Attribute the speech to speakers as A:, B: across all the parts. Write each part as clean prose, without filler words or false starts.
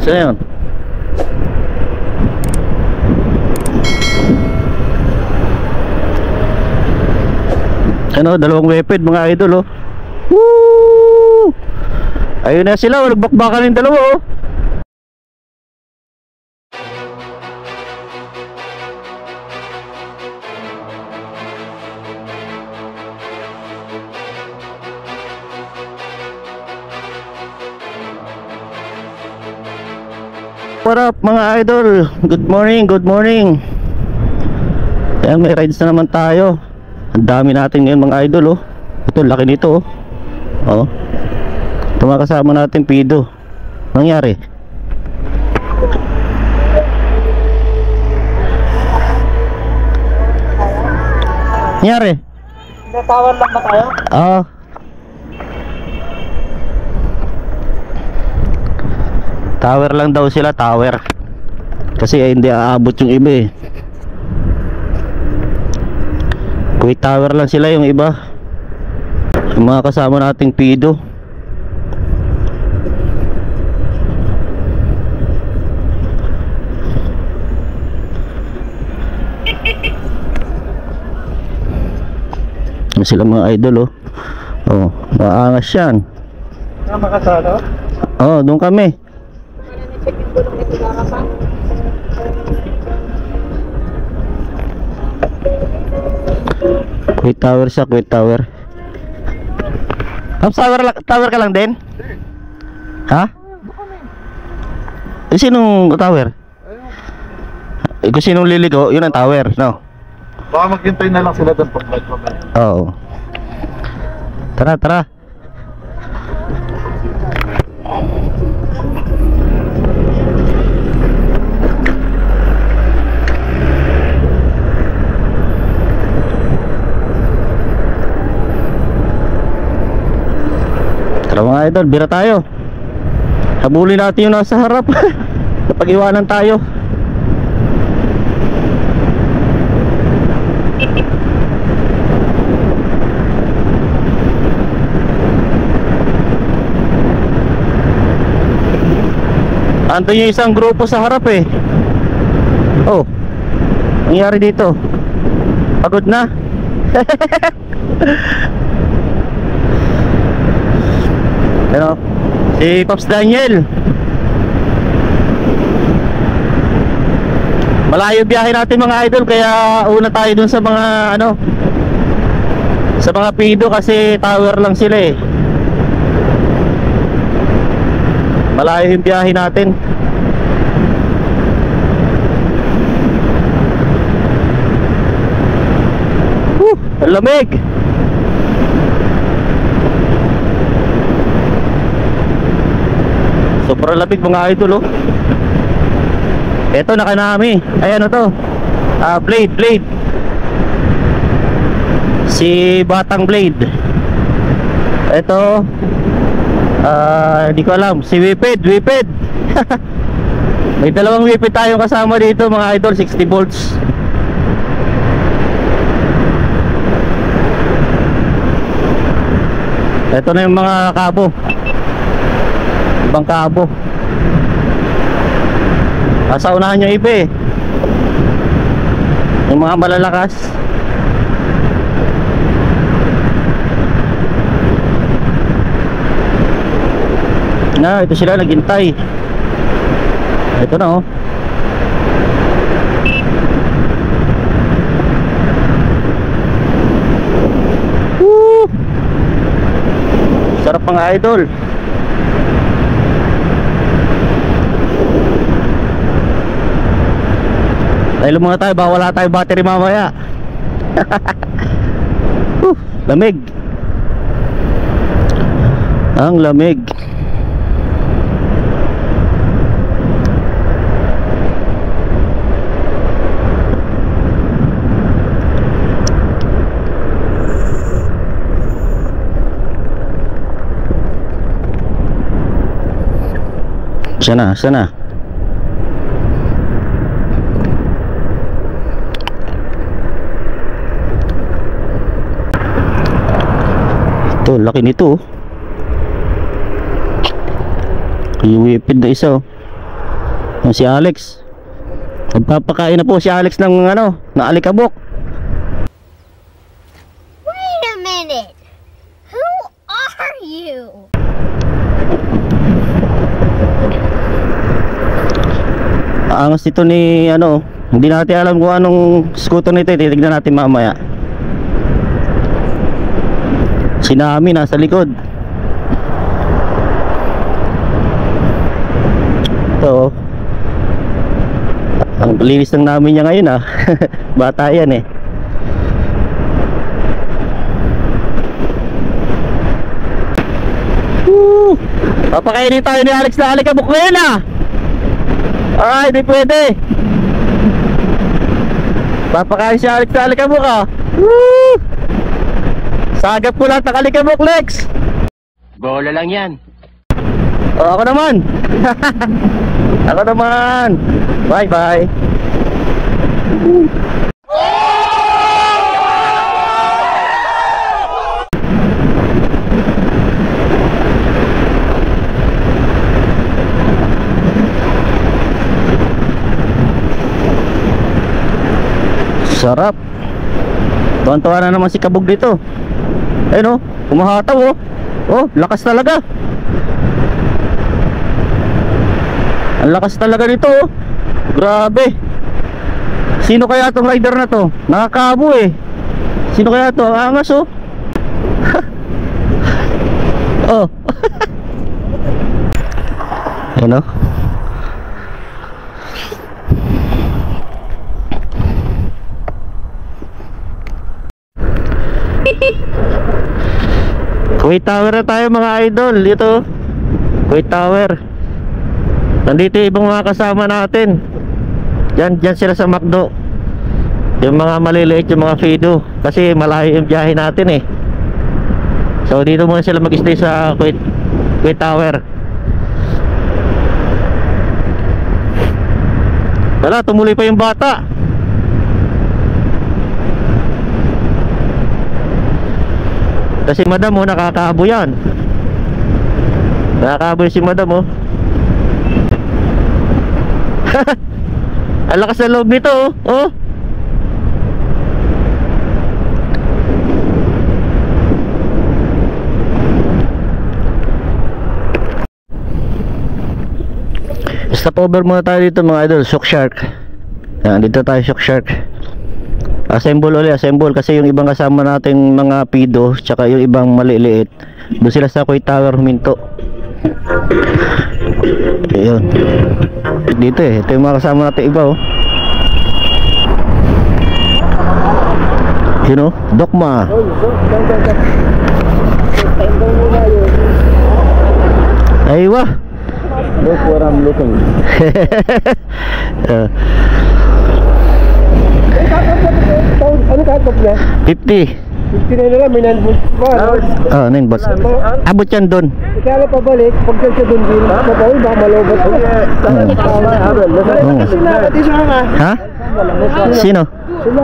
A: Saan yun? Ano, dalawang weapon mga idol oh. Woo! Ayun na sila, nagbakbakan yung dalawa oh. What up mga idol? Good morning, good morning. Ayan, may rides na naman tayo. Ang dami natin ngayon mga idol oh. Ito, laki nito oh. Oh. Ito mga kasama natin Pido. Nangyari? Nangyari?
B: Natawan lang na tayo?
A: Oo. Tower lang daw sila, tower. Kasi hindi aabot yung iba eh. Kuwait tower lang sila yung iba. Yung mga kasama nating Pido. Yung sila mga idol oh. Oh, maangas yan.
B: Makasalo?
A: Oh, doon kami. Kuwait tower siya, Kuwait tower. Tower ka lang din? Ha? Eh, sinong tower? Kung sinong liligo, yun ang tower, no?
B: Baka maghintay na lang sila doon pag live mamaya.
A: Oo. Tara, tara. Tara mga idol, bira tayo. Habulin natin yung nasa harap. Kapag iwanan tayo. Andun yung isang grupo sa harap eh. Oh, nangyari dito. Pagod na. Ano? Si Pops Daniel. Malayo biyahe natin mga idol, kaya una tayo dun sa mga ano, sa mga Pido kasi tower lang sila eh. Malayo yung biyahe natin. Ang lamig. Sobrang lamig mga idol oh. Eto nakanami. Ay ano to? Blade. Si Batang Blade. Eto hindi ko alam. Si Wiped. May dalawang Wiped tayong kasama dito mga idol. 60 volts. Ito na yung mga kabo. Ibang kabo. Nasa unahan yung iba eh. Yung mga malalakas. Na, ito sila naghintay. Ito na oh. Woo! Sarap mga idol. Dahil muna tayo, baka wala tayo battery mamaya. Lamig. Ang lamig. Sana. Ito, laki nito. Yung Wiped na isa oh. Yan si Alex. Nagpapakain na po si Alex ng ano, na alikabok.
C: Wait a minute. Who are you?
A: Angas ito ni ano, hindi natin alam kung anong scooter nito, titignan natin mamaya. Si Nami nasa likod. Ito, ang linis ng namin niya ngayon bata yan eh. Woo! Papakainin tayo ni Alex na alikabok ngayon Ay, di pwede. Papakain si Alex na alikabok Woo! Sagap ko lahat ng alikabok, Lex. Bola lang yan. Ako naman. Ako naman. Bye bye. Sarap. Tuwan-tuwa na naman si Kabog dito. Ayun kumahataw lakas talaga. Ang lakas talaga nito Grabe. Sino kaya tong rider na to? Nakakabo Sino kaya to? Ang angas Oh. Ano? Kuwait Tower na tayo mga idol. Dito Kuwait Tower. Nandito yung ibang mga kasama natin. Diyan sila sa McDo. Yung mga maliliit, yung mga Fido. Kasi malayo yung biyahe natin So dito muna sila mag-stay sa Kuwait Tower. Wala, tumuloy pa yung bata. Kasi madam nakakaabo yan. Nakakaabo si madam Ang lakas na loob nito Stop over muna tayo dito mga idol. Shock Shark. Yan, dito tayo Shock Shark. Assemble ulit, assemble. Kasi yung ibang kasama nating mga Pido, tsaka yung ibang maliliit, doon sila sa Kuwait Tower huminto. Ayun. Dito ito yung mga kasama natin iba Dokma. Aywa. Look where I'm looking. Ano kakop niya? 50. 50 na lang, may 9 volts pa. 9 volts. Abot yan doon. Kaya pabalik, pag siya doon din, mapawin baka malobot. Ha? Sino? Sila.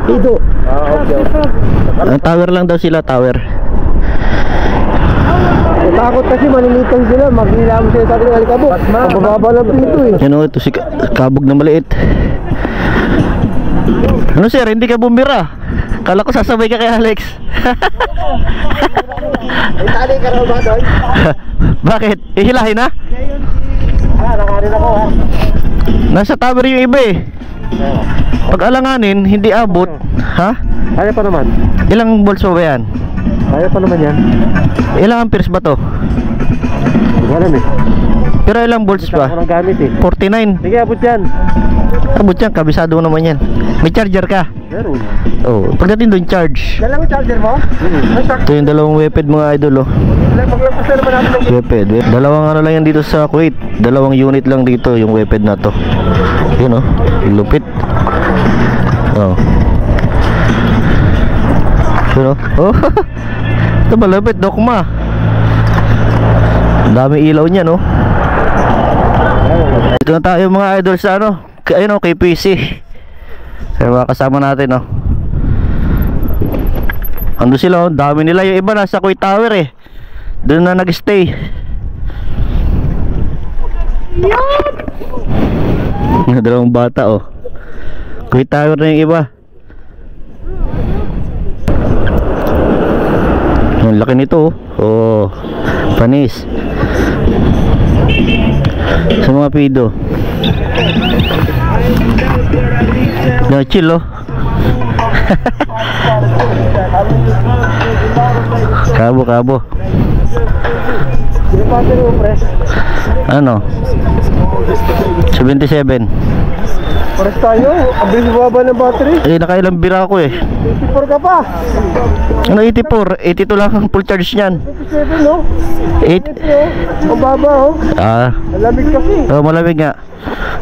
A: Ito. Tower lang daw sila, tower. Takot kasi manilitang sila, magnilam sila sa ating alikabok. Pababa lang dito ito si Kabog na maliit. Ano sir, hindi ka bumira? Kala ko sasabay ka kay Alex. Itali ka raw ba doon? Bakit? Ihilahin na? Nakarin ako Nasa tower yung iba Pag alanganin, hindi abot. Ha? Kaya pa naman. Ilang volts ba yan? Kaya pa naman yan. Ilang amperes ba to? Wala Pero ilang volts ba? 49. Sige, abot yan. Abot yan, kabisado naman yan. May charger ka? Meron. Pagdating doon, charge. Dalawang charger mo? Ito yung dalawang weped mga idol Weped. Dalawang ano lang yan dito sa Kuwait. Dalawang unit lang dito yung weped na to. Yun yung lupit. Ito malapit, Dokma. Ang dami ilaw niya Ito na tayo mga idol sa kay PC. Kaya mga kasama natin Ando sila dami nila. Yung iba nasa Kuwait Tower doon na nag-stay. Dalawang bata oh. Kuwait Tower na yung iba. Ang laki nito oh. Oh, panis. Sa mga pido. No, chill oh. Kabo. Ano? 77.
B: Pares tayo, ang bilis baba ng battery.
A: Nakailang bira ako
B: 54 ka pa.
A: Ano 84? 82 lang ang full charge niyan.
B: 57 no?
A: 8.
B: Ang baba oh. Malamig kasi.
A: Oh, malamig nga.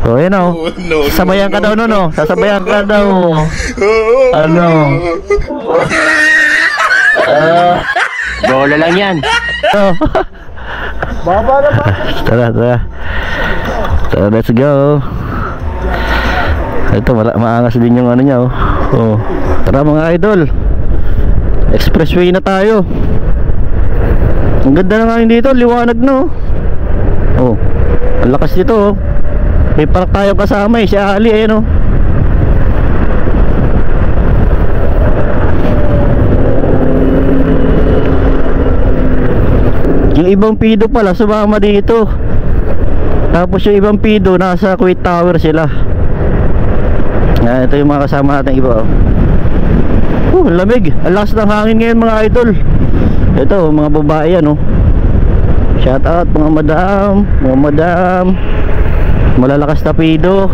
A: Oh, yan oh. Sasabayan ka daw no. Sasabayan ka daw. Ano? Bola lang yan. Oh.
B: Baba na ba?
A: Tara. Let's go. Ito, maangas din yung ano niya oh. Oh. Tara mga idol. Expressway na tayo. Ang ganda na nga dito, liwanag no. Oh. Ang lakas dito oh. May park tayo kasama si Ali no. Yung ibang pido pala sumama dito. Tapos yung ibang pido nasa Kuwait Tower sila. Ito yung mga kasama natin iba oh. Lamig. Ang lakas ng hangin ngayon mga idol. Ito mga babae yan oh. Shout out mga madam. Malalakas na pido.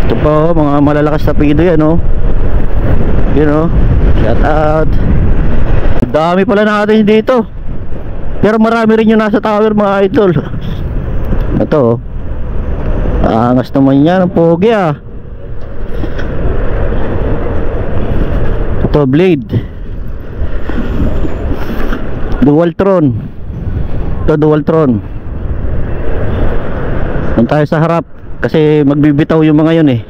A: Ito po mga malalakas na pido yan oh. Yun oh. Shout out. Dami pala natin dito. Pero marami rin yung nasa tower mga idol. Ito oh. Angas naman yan. Ang pogi ah. Ito blade. Dualtron. Ito Dualtron. Doon tayo sa harap. Kasi magbibitaw yung mga yun eh.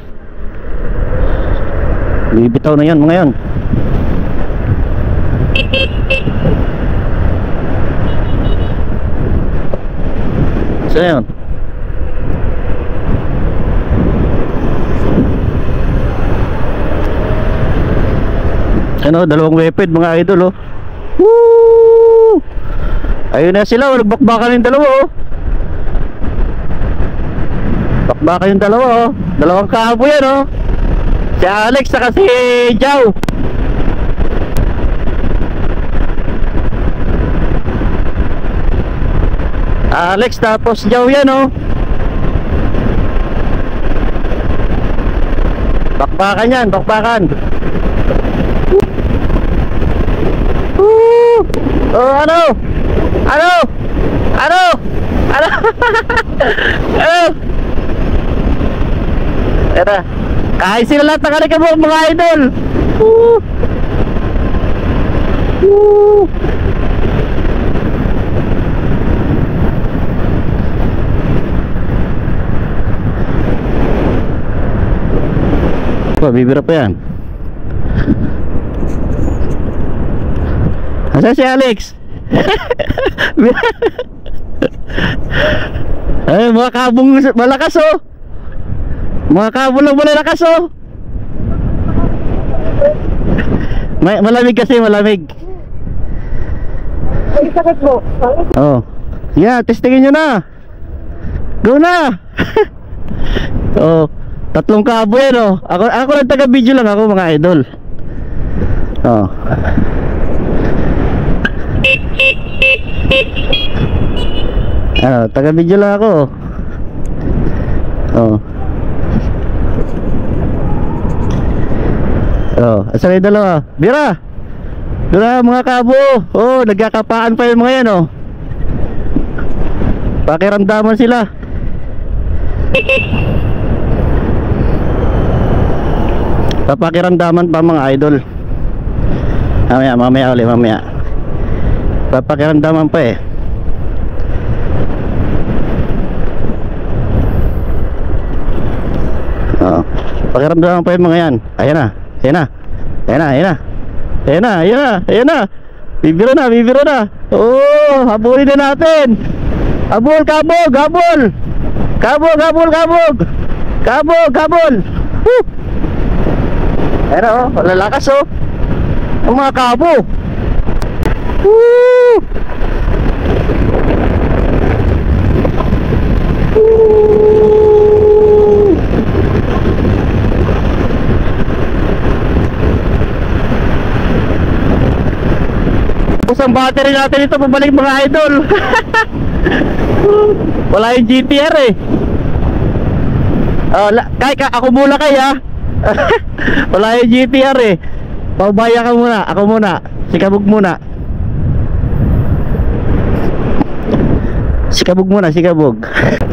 A: Bibitaw na yan mga yan. Saan yan? Ano, dalawang weapon mga idol oh. Woo! Ayun na sila, nagbakbakan yung dalawa oh. Bakbakan yung dalawa oh. Dalawang kabo yan oh. Si Alex saka si Jow. Alex tapos Jow yan oh. Bakbakan yan, bakbakan. Oh, ano? Eto, kahit sila lahat ng kalikabok mga idol. Bibira pa yan. Asan si Alex? Ay, mga kabong malakas oh. Mga kabong lang malakas oh. Malamig kasi, malamig.
B: Ay, sakit mo.
A: Oh. Yeah, testingin nyo na. Go na. Oh, 3 kabo yan oh. Ako lang taga-video lang ako mga idol. Oh. Taga-video lang ako. Oh. Oh, asan yung dalawa? Bira mga kabo. Oh, nagkakapaan pa yung mga yan oh. Pakiramdaman sila. Papakiramdaman pa mga idol. Mamaya ulit, mamaya. Papakiramdaman pa eh. Oh, pakiramdaman pa yung mga yan. Ayan na. Bibiro na. Oh, habulin na natin. Habol, kabog, habol. Kabog, habol, kabog. Kabog, habol. Woo! Ayan o, lalakas o. Ang mga kabo. Woo! Woo! Ang battery natin ito pabalik mga idol. Wala yung GTR eh. Ako muna kaya. Wala yung GTR eh. Paubaya ka muna. Ako muna. Sikabog muna. Sikabog muna, sikabog.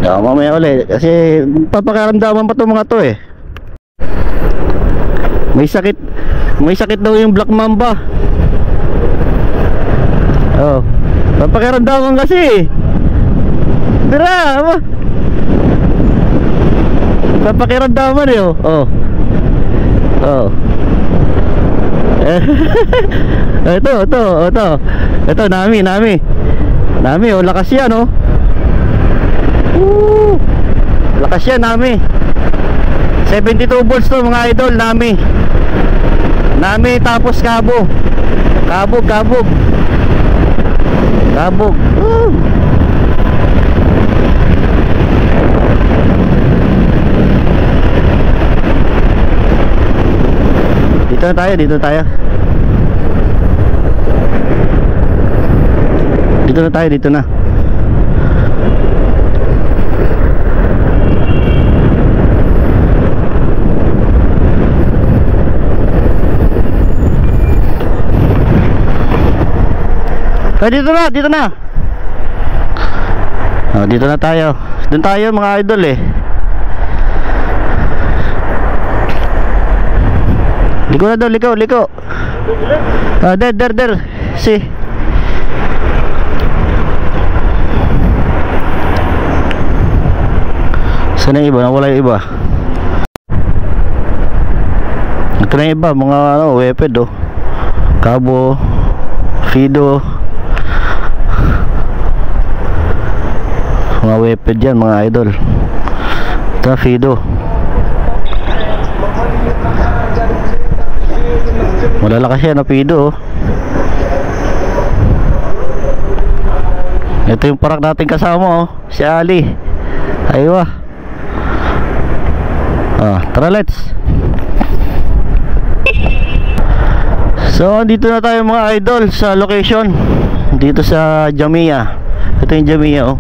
A: Mamaya ulit. Kasi papakaramdaman pa itong mga to eh. May sakit daw yung Black Mamba. Oh, papakiramdaman kasi. Tira, papakiramdaman eh. Oh. Ito, Nami, oh, lakas yan, oh. Woo! Lakas yan, Nami. 72 volts to mga idol, Nami. Tapos kabog. Kabog. Woo! Dito na tayo. Dito na. Dito na. Oh, dito na tayo. Doon tayo mga idol eh. Liko na daw, liko. Der. Si. Saan yung iba? Nawala yung iba. Ito na yung iba, mga weped oh. Cabo, Fido. Mga weped yan mga idol. Ito Fido. Malalakas yan, Fido oh. Ito yung parak natin kasama oh, si Ali. Aywa. Tara let's. So dito na tayo mga idol sa location. Dito sa Jamia. Ito yung Jamia oh.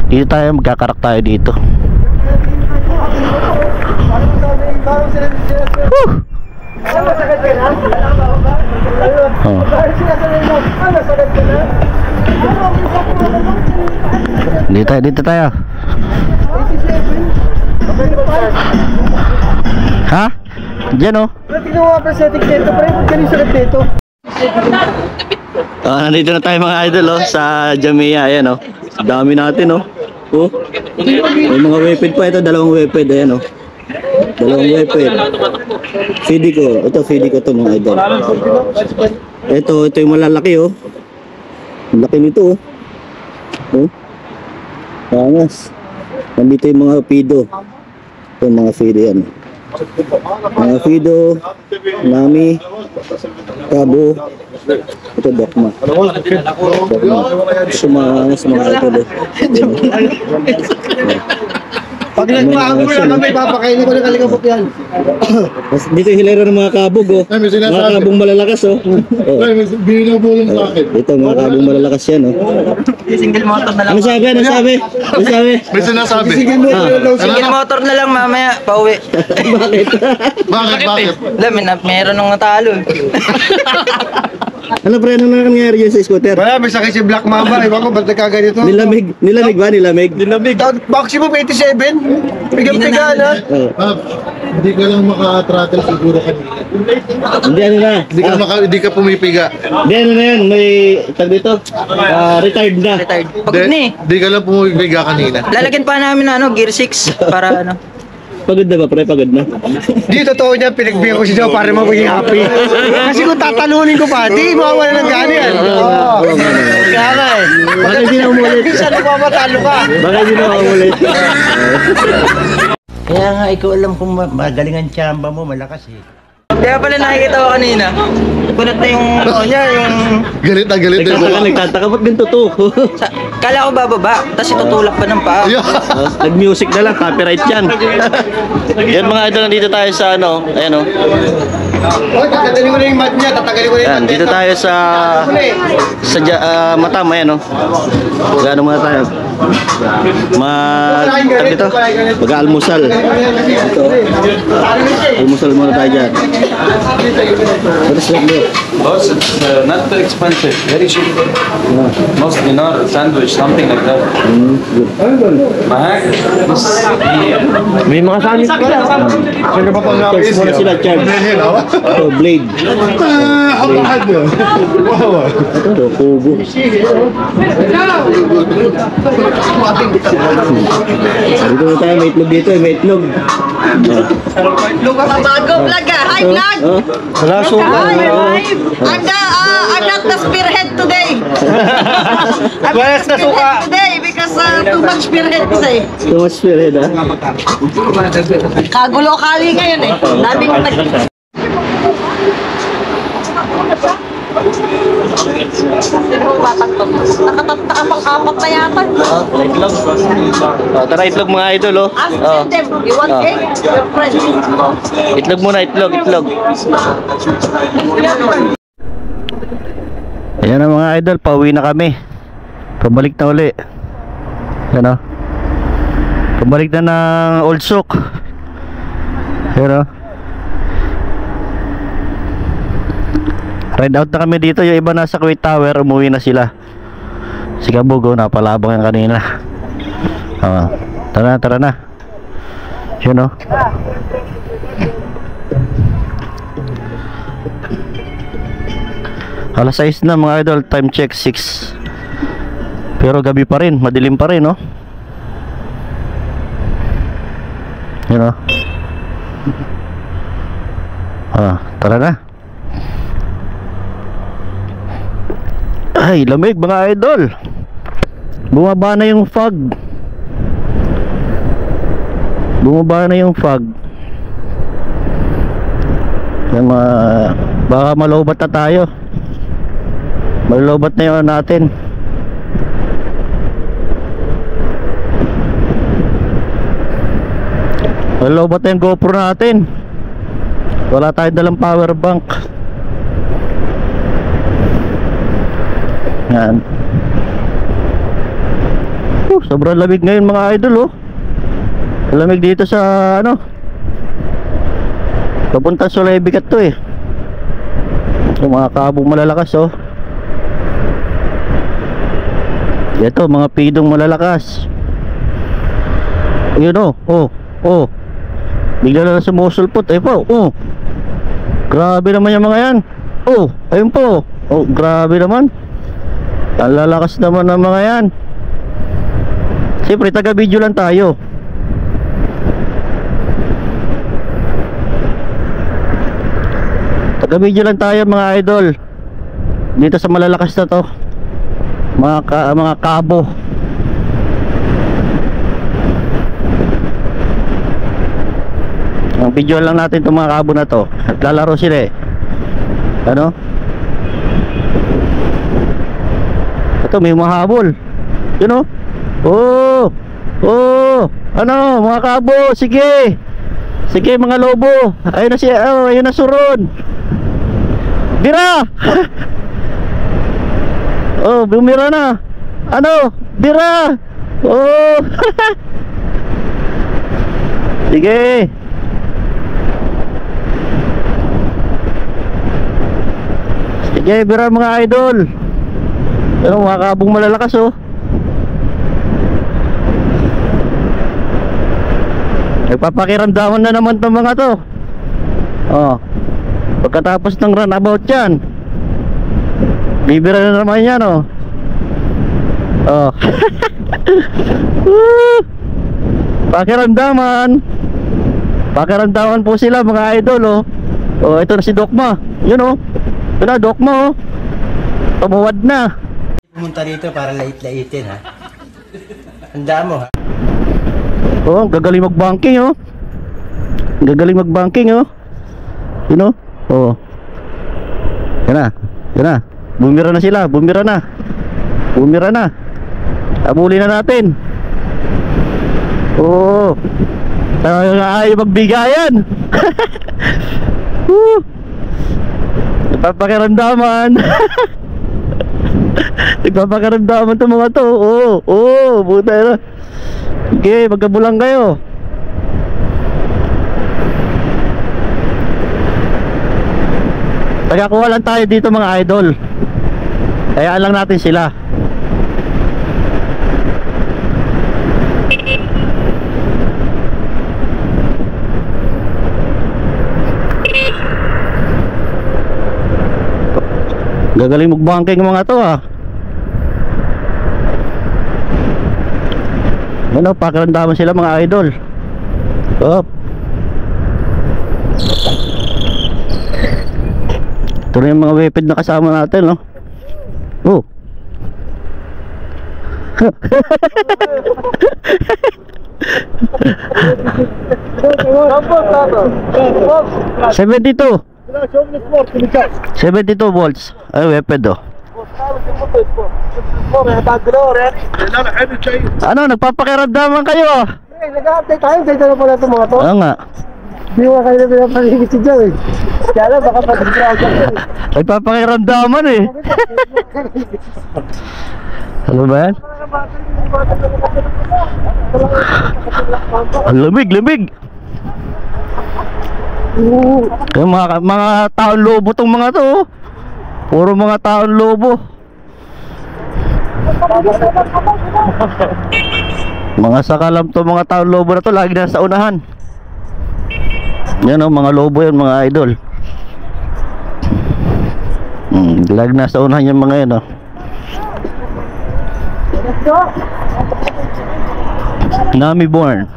A: Dito tayo, magkakarak tayo dito. Woo! Dito tayo. Ha? Diyan oh.
B: Tingnan mo pa sa tikteto, pre. Galing sa tikteto.
A: Nandito na tayo mga idol oh, sa Jamia. Ayan oh. Dami natin oh. Oh. May mga weapon pa ito, dalawang weapon. Ayan oh. Dalawang weapon. Fidico. Ito Fidico to mga idol. Ito yung malalaki oh. Ang laki nito oh. Oh. Pangas. Nandito yung mga Fido. Ito yung mga Fido yan. Mga Fido, Nami, Cabo, ito Dokma. Sumangas mga ito eh.
B: Pag nagpahabol na kami, papakainin ko na kalikabok yan.
A: Dito yung hilera ng mga kabog oh. Mga kabong malalakas oh.
B: Binabulong sa akin.
A: Ito mga kabong malalakas yan oh.
D: Single motor na lang.
A: Ano sabi?
B: May sinasabi.
D: Single motor na lang mamaya, pauwi.
B: Bakit?
D: Alam, meron nung natalo.
A: Ano pre, ano na nangyari yun sa scooter?
B: Wala, may sakit si Black Mamba. Iba ko, ba't nagkaganito?
A: Nilamig ba? Nilamig.
B: Maximum 87. Pigang-piga na.
E: Hindi ka lang maka-throttle siguro kanina.
A: Hindi ano na.
E: Hindi ka pumipiga.
A: Hindi ano na yan. May tag dito. Retired na.
D: Retired. Pagod na eh.
E: Hindi ka lang pumipiga kanina.
D: Lalagyan pa namin gear 6 para ano.
A: Pagod na ba, pre? Pagod na?
B: Di, totoo niya, pinagbigyan ko si Joe para maging happy. Kasi kung tatalunin ko pa, di, mawawala ng gana yan. Oo. Kaya nga eh.
A: Baka hindi na umulit.
B: Minsan nagmamatalo ka.
A: Baka hindi na umulit.
F: Kaya nga, ikaw alam kung magaling ang tsamba mo, malakas eh.
D: Kaya pala nakikita ko kanina. Kunat na yung ano niya, yung...
E: Galit na galit na yung
A: Nagtataka, ba't ganito to?
D: Kala ko bababa, tapos itutulak pa ng paa.
A: Nag-music na lang, copyright yan. Yan mga idol, nandito tayo sa ano, ayan o.
B: Oy, tatagalin ko na yung mat niya, tatagalin ko na yung
A: Yan,
B: mat
A: dito tayo sa Matam, ayan o. Gano muna tayo. Dito, mag-almusal. Almusal muna tayo dyan. What is that, bro?
G: Boss, it's not too expensive, very cheap. Most dinar, sandwich, something like that. Mahak?
A: May mga sanit pa lang.
E: Saan ka pa pang
A: Charge muna sila, charge. Ito, blade.
E: Hapahad yun. Wow.
A: Ito, kubo. Dito na tayo, may itlog dito, may itlog.
H: Bago vlog ah. Hi vlog.
A: Wala suka.
H: I'm not the spearhead today.
B: Wala sa suka.
H: Today because too much spearhead today.
A: Too much spirit, ha?
H: Kagulo kali ngayon eh. Daming nag... Nakatapang-apat na yata.
A: Itlog. Tara, itlog mga idol, oh.
H: Ask them, you want cake? Your friend.
A: Itlog muna, itlog. Ayan na mga idol, pauwi na kami. Pabalik na uli. Ayan o. Pabalik na ng Old Souk. Ayan o. Ride out na kami dito. Yung iba nasa Kuwait Tower, umuwi na sila. Si Kabugo, napalabang yan kanina. Tara na. Yun o. Alas 6 na mga idol, time check 6. Pero gabi pa rin, madilim pa rin, no? Yun o. Tara na. Ay, lamig mga idol. Bumaba na yung fog. Yung, baka malobat na tayo. Malobat na yun natin. Malobat na yung GoPro natin. Wala tayong dalang power bank. Yan. Sobrang lamig ngayon mga idol, oh. Lamig dito sa ano, papuntang Sulaybigat to eh. Yung mga kabong malalakas, oh. Ito, mga pidong malalakas. Ayun, oh. Bigla na sumusulpot, eh po, oh. Grabe naman yung mga yan. Oh, ayun po. Oh, grabe naman. Ang lalakas naman ng mga yan. Siyempre, taga-video lang tayo. Taga-video lang tayo mga idol. Dito sa malalakas na to. Mga kabo. Ang video lang natin itong mga kabo na to. At lalaro sila eh. Ano? Ito, may mahabol. You know? Ano, mga kabo, sige mga lobo. Ayun na siya, ayun na suron. Bira. Bumira na. Ano, bira. Sige. Sige, bira mga idol. Pero mga kabong malalakas, oh. Nagpapakiramdaman na naman itong mga to. Pagkatapos ng runabout yan, bibira na naman yan, oh. Pakiramdaman. Pakiramdaman po sila mga idol, oh. Oh, ito na si Dokma. Yun, oh. Ito na, Dokma, oh. Tumuwad na.
F: Pumunta dito para lait-laitin, ha? Handa mo, ha?
A: Oh, gagaling mag-banking, oh. Gagaling mag-banking, oh. Yun, oh. Oh. Yan na. Yan na. Bumira na sila. Bumira na. Bumira na. Abuli na natin. Oh. Ayaw magbigayan. Nagpapakiramdaman. Nagpapakiramdaman itong mga to. Oo. Oo. Buta na. Okay, magkabulang kayo. Tagakuha lang tayo dito mga idol. Kaya lang natin sila. Gagaling mag-banking mga to, ah. Ano, pakiramdaman sila mga idol. Op. Ito na yung mga weapon na kasama natin, no? Oh. 72 volts. Ay, weapon do. Ano, nagpapakiramdaman kayo?
B: Nag-update tayo, dito na pala itong mga to.
A: Oo nga.
B: Hindi mo kayo na pinapaligid si Joe, eh. Kaya lang, baka pag-ground ka.
A: Nagpapakiramdaman, eh. Ano ba yan? Ang lamig, lamig. Yung mga taon lobo tong mga to, oh. Puro mga taon lobo. Mga sakalam to, mga taon lobo na to, lagi na sa unahan. Yan, oh, mga lobo yan mga idol. Lagi na sa unahan yung mga yan, oh. Nami born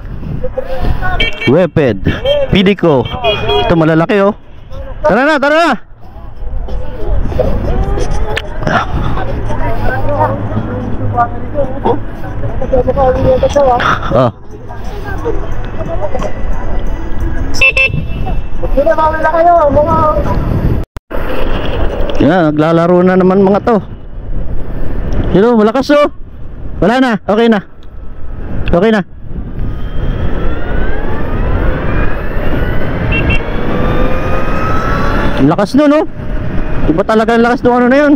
A: Weped Pidico. Ito malalaki, oh. Tara na, tara na. Oh. Yan, naglalaro na naman mga to. Yun, oh, malakas, oh. Wala na, okay na. Okay na. Ang lakas nun, no? Iba talaga ang lakas nung ano na yun.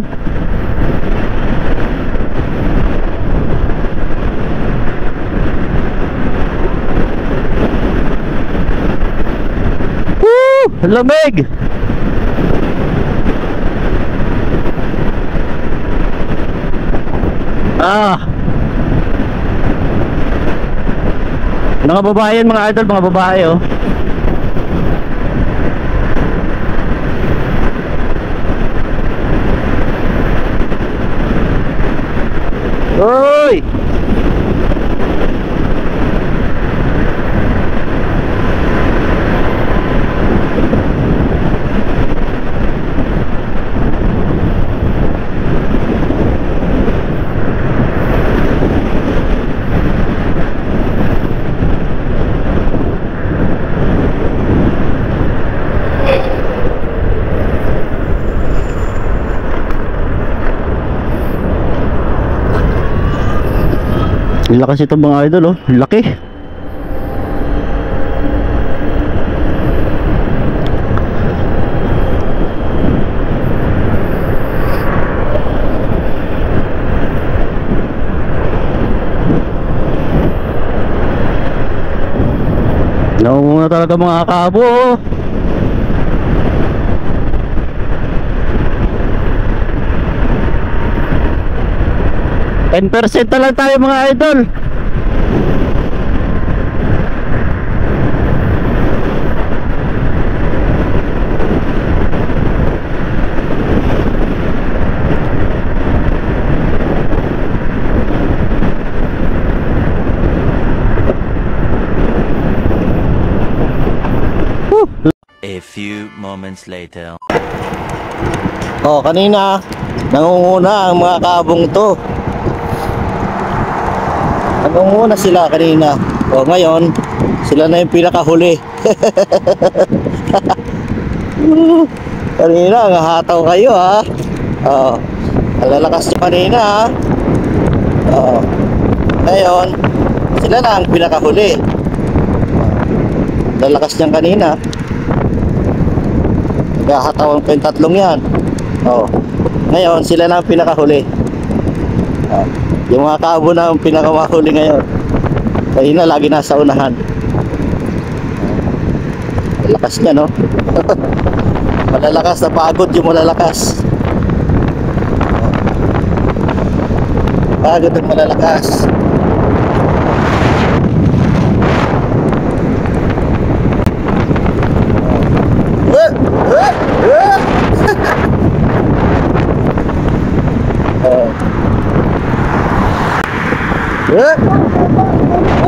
A: Woo! Lamig! Ah! Mga babae yan, mga idol, mga babae, oh. Hoy! Lakas ito mga idol, oh. Laki. Naumuna talaga mga kabo, oh. $10% na lang tayo mga idol.
I: A few moments later.
A: Oh, kanina nangunguna ang mga kabong to. Nangunguna sila kanina. Oh, ngayon sila na yung pinakahuli. Kanina hataw kayo ha. Oh, lalakas nyo kanina ha. Oh, ngayon sila na ang pinakahuli. Lalakas niyan kanina. Naghahatawan ko yung tatlong yan. Oh, ngayon sila na ang pinakahuli. Oh, yung mga kabo na ang pinakamahuli ngayon. Kanina lagi nasa unahan. Malakas niya, no? Malalakas na pagod yung malalakas. Pagod yung malalakas.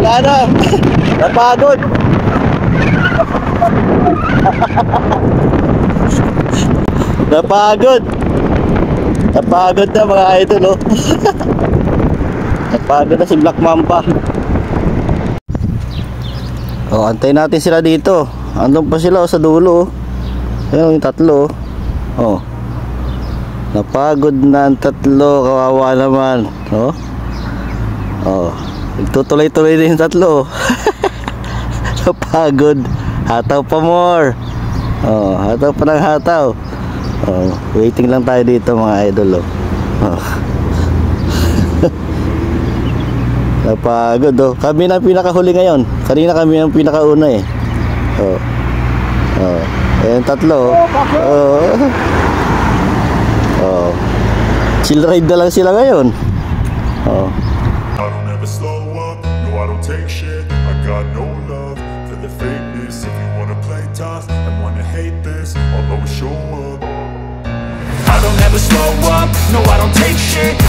A: Wala na. Napagod. Napagod. Napagod na mga idol, oh. Napagod na si Black Mamba. Oh, antayin natin sila dito. Andun pa sila, oh, sa dulo, oh. Ayun yung tatlo, oh. Napagod na ang tatlo, kawawa naman, oh. Oh, nagtutuloy-tuloy din yung tatlo. Napagod. Hataw pa more. Oh, hataw pa ng hataw. Oh, waiting lang tayo dito mga idol, oh. Oh. Napagod, oh. Kami na pinakahuli ngayon. Kanina kami ang pinakauna eh. Oh. Oh. Ayan tatlo, oh. Oh. Oh. Chill ride na lang sila ngayon. Oh.
J: I don't ever slow up, no I don't take shit. I got no love for the fakeness. If you wanna play tough and wanna hate this, I'll always show up. I don't ever slow up, no I don't take shit.